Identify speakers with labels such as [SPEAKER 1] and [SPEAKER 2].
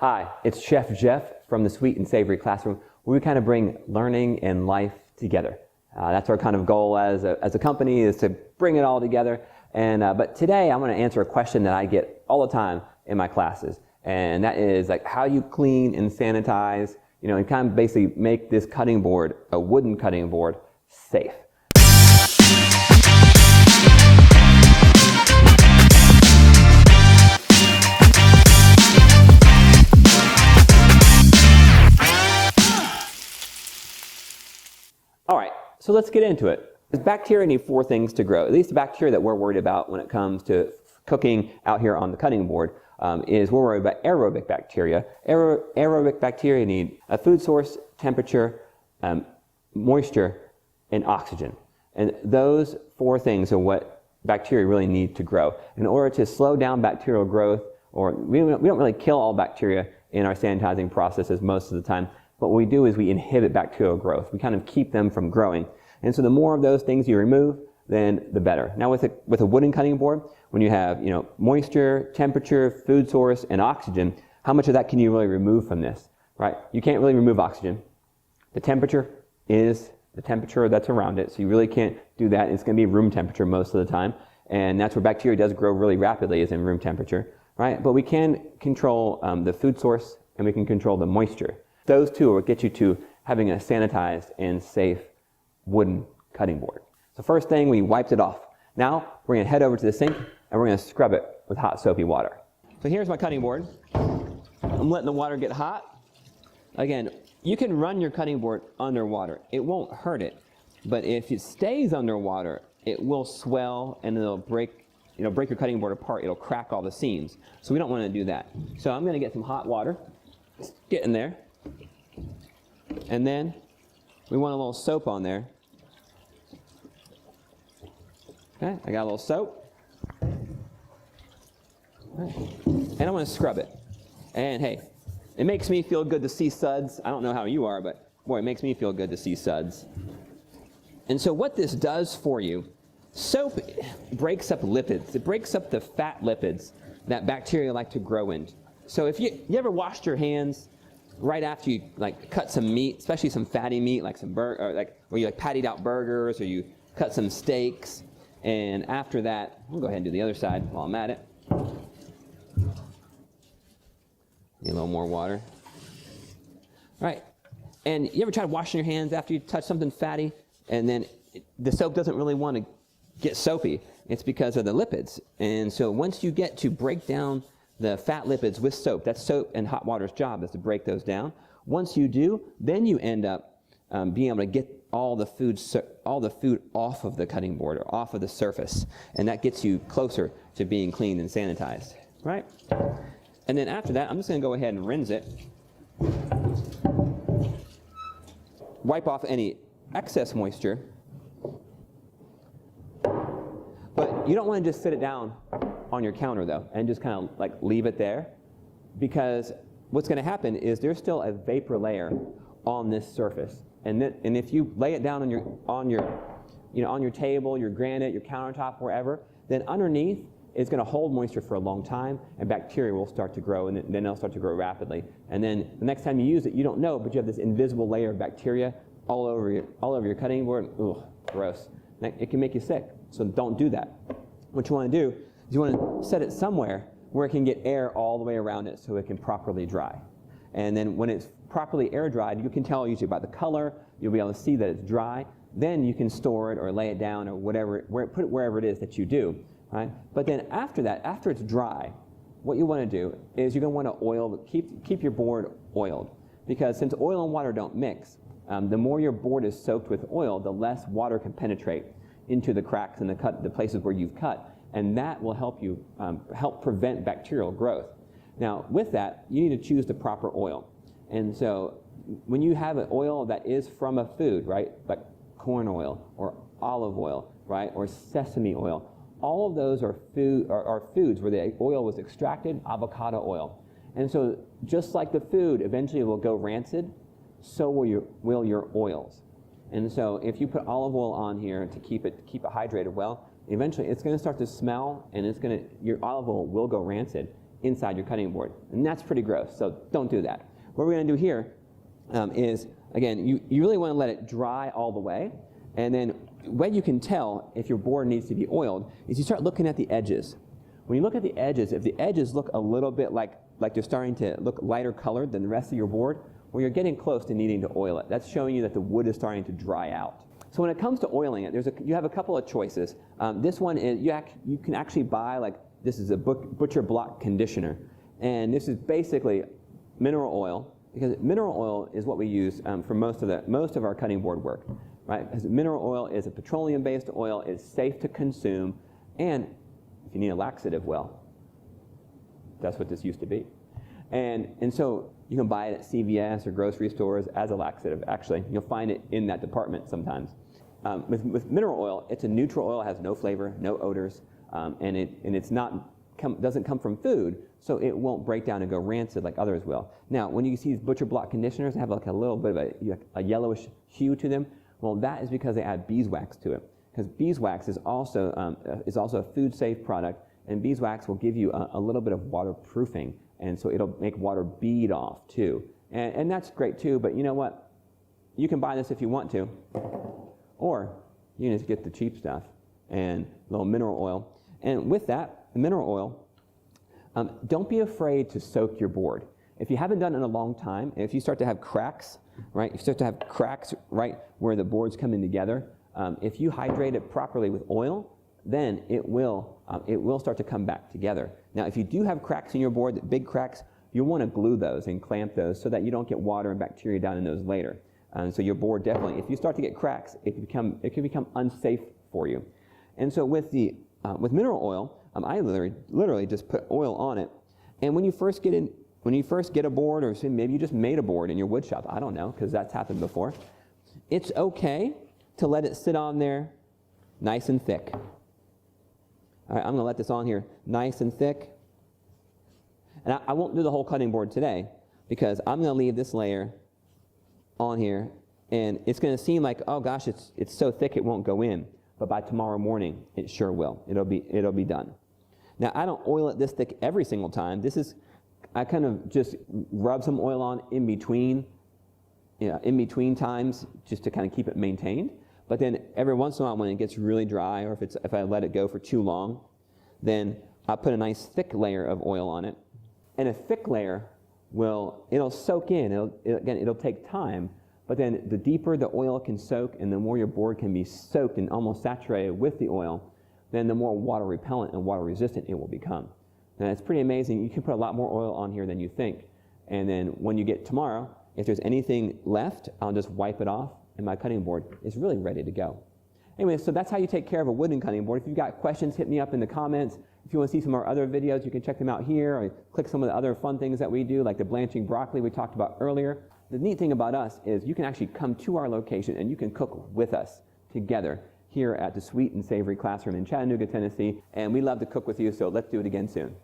[SPEAKER 1] Hi, it's Chef Jeff from the Sweet and Savory classroom, where we kind of bring learning and life together. That's our kind of goal as a company, is to bring it all together. But today I'm going to answer a question that I get all the time in my classes, and that is like how you clean and sanitize, and kind of basically make this cutting board, a wooden cutting board, safe. All right, so let's get into it. Bacteria need four things to grow. At least the bacteria that we're worried about when it comes to cooking out here on the cutting board is we're worried about aerobic bacteria. Aerobic bacteria need a food source, temperature, moisture, and oxygen. And those four things are what bacteria really need to grow. In order to slow down bacterial growth, or we don't really kill all bacteria in our sanitizing processes most of the time. What we do is we inhibit bacterial growth. We kind of keep them from growing. And so the more of those things you remove, then the better. Now with a wooden cutting board, when you have moisture, temperature, food source, and oxygen, how much of that can you really remove from this, right? You can't really remove oxygen. The temperature is the temperature that's around it, so you really can't do that. It's going to be room temperature most of the time, and that's where bacteria does grow really rapidly, is in room temperature, right? But we can control the food source, and we can control the moisture. Those two will get you to having a sanitized and safe wooden cutting board. So first thing, we wiped it off. Now we're going to head over to the sink and we're going to scrub it with hot soapy water. So here's my cutting board. I'm letting the water get hot. Again, you can run your cutting board underwater. It won't hurt it, but if it stays underwater, it will swell and it'll break your cutting board apart. It'll crack all the seams. So we don't want to do that. So I'm going to get some hot water. Just get in there. And then we want a little soap on there. Okay, I got a little soap. Right. And I want to scrub it. And hey, it makes me feel good to see suds. I don't know how you are, but boy, it makes me feel good to see suds. And so what this does for you, soap breaks up lipids. It breaks up the fat lipids that bacteria like to grow in. So if you ever washed your hands right after you cut some meat, especially some fatty meat, like some where you pattied out burgers, or you cut some steaks, and after that, I'll go ahead and do the other side while I'm at it. Need a little more water. Right, and you ever tried washing your hands after you touch something fatty, and then the soap doesn't really want to get soapy? It's because of the lipids. And so once you get to break down the fat lipids with soap, that's soap and hot water's job, is to break those down. Once you do, then you end up being able to get all the food off of the cutting board, or off of the surface, and that gets you closer to being cleaned and sanitized, right? And then after that, I'm just going to go ahead and rinse it. Wipe off any excess moisture. But you don't want to just sit it down on your counter though, and just kind of leave it there, because what's going to happen is there's still a vapor layer on this surface, and if you lay it down on your table, your granite, your countertop, wherever, then underneath it's going to hold moisture for a long time, and bacteria will start to grow, and then they'll start to grow rapidly. And then the next time you use it, you don't know, but you have this invisible layer of bacteria all over your cutting board. Ugh, gross. It can make you sick, so don't do that. What you want to do is you want to set it somewhere where it can get air all the way around it, so it can properly dry. And then when it's properly air dried, you can tell usually by the color. You'll be able to see that it's dry. Then you can store it or lay it down, or whatever, put it wherever it is that you do, right? But then after that, after it's dry, what you want to do is you're going to want to keep your board oiled, because since oil and water don't mix, the more your board is soaked with oil, the less water can penetrate into the cracks and the places where you've cut. And that will help you help prevent bacterial growth. Now, with that, you need to choose the proper oil. And so when you have an oil that is from a food, right, like corn oil or olive oil, right, or sesame oil, all of those are foods where the oil was extracted, avocado oil. And so just like the food eventually will go rancid, so will your oils. And so if you put olive oil on here to keep it hydrated well, eventually it's going to start to smell, and your olive oil will go rancid. inside your cutting board. And that's pretty gross, so don't do that. What we're going to do here is, again, you really want to let it dry all the way. And then what you can tell if your board needs to be oiled is you start looking at the edges. When you look at the edges, if the edges look a little bit like they're starting to look lighter colored than the rest of your board, well, you're getting close to needing to oil it. That's showing you that the wood is starting to dry out. So when it comes to oiling it, you have a couple of choices. This one is, you can actually buy, this is a butcher block conditioner. And this is basically mineral oil, because mineral oil is what we use for most of our cutting board work. Right? Because mineral oil is a petroleum-based oil, it's safe to consume, and if you need a laxative, well, that's what this used to be. And so you can buy it at CVS or grocery stores as a laxative. Actually, you'll find it in that department sometimes. With mineral oil, it's a neutral oil, has no flavor, no odors, and it's doesn't come from food, so it won't break down and go rancid like others will. Now, when you see these butcher block conditioners, they have a little bit of a yellowish hue to them. Well, that is because they add beeswax to it. Because beeswax is also a food-safe product, and beeswax will give you a little bit of waterproofing, and so it'll make water bead off too. And that's great too, but you know what? You can buy this if you want to, or you can just get the cheap stuff and a little mineral oil. And with that, the mineral oil, don't be afraid to soak your board. If you haven't done it in a long time, and if you start to have cracks, right? If you start to have cracks right where the board's coming together, if you hydrate it properly with oil, then it will start to come back together. Now, if you do have cracks in your board, big cracks, you'll want to glue those and clamp those so that you don't get water and bacteria down in those later. So your board definitely, if you start to get cracks, it can become unsafe for you. And so with mineral oil, I literally just put oil on it. And when you first get a board, or maybe you just made a board in your wood shop, I don't know, because that's happened before, it's okay to let it sit on there nice and thick. All right, I'm going to let this on here nice and thick. And I won't do the whole cutting board today, because I'm going to leave this layer on here, and it's going to seem like, oh gosh, it's so thick it won't go in. But by tomorrow morning, it sure will. It'll be done. Now, I don't oil it this thick every single time. I kind of just rub some oil on in between times, just to kind of keep it maintained. But then every once in a while, when it gets really dry, or if I let it go for too long, then I'll put a nice thick layer of oil on it. And a thick layer it'll soak in. It'll take time. But then the deeper the oil can soak, and the more your board can be soaked and almost saturated with the oil, then the more water repellent and water resistant it will become. And it's pretty amazing. You can put a lot more oil on here than you think. And then when you get tomorrow, if there's anything left, I'll just wipe it off, and my cutting board is really ready to go. Anyway, so that's how you take care of a wooden cutting board. If you've got questions, hit me up in the comments. If you want to see some of our other videos, you can check them out here, or click some of the other fun things that we do, like the blanching broccoli we talked about earlier. The neat thing about us is you can actually come to our location and you can cook with us together here at the Sweet and Savory Classroom in Chattanooga, Tennessee. And we love to cook with you, so let's do it again soon.